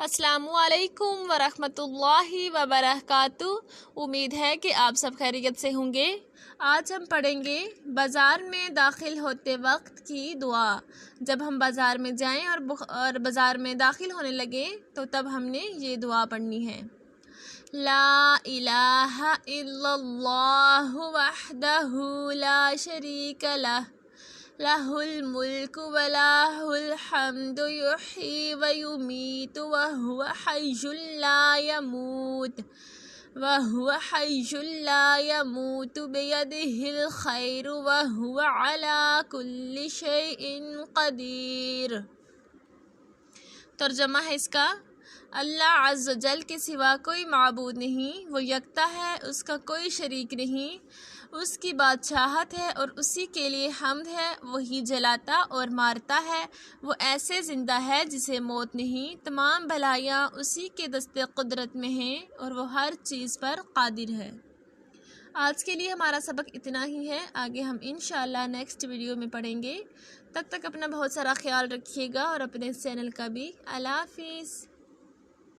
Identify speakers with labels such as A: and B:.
A: السلام علیکم ورحمۃ اللہ وبرکاتہ۔ امید ہے کہ آپ سب خیریت سے ہوں گے۔ آج ہم پڑھیں گے بازار میں داخل ہوتے وقت کی دعا۔ جب ہم بازار میں جائیں اور بازار میں داخل ہونے لگے تو تب ہم نے یہ دعا پڑھنی ہے۔ لا الہ الا اللہ وحدہ لا شریک لہ لہ الملک ولہ الحمد یحیی ویمیت وہو حی لا یموت بیدہ الخیر وہو علی کل شیء قدیر۔ ترجمہ ہے اس کا، اللہ عز و جل کے سوا کوئی معبود نہیں، وہ یکتا ہے، اس کا کوئی شریک نہیں، اس کی بادشاہت ہے اور اسی کے لیے حمد ہے۔ وہی جلاتا اور مارتا ہے، وہ ایسے زندہ ہے جسے موت نہیں، تمام بھلائیاں اسی کے دست قدرت میں ہیں اور وہ ہر چیز پر قادر ہے۔ آج کے لیے ہمارا سبق اتنا ہی ہے، آگے ہم انشاءاللہ نیکسٹ ویڈیو میں پڑھیں گے۔ تب تک اپنا بہت سارا خیال رکھیے گا اور اپنے چینل کا بھی۔ اللہ حافظ۔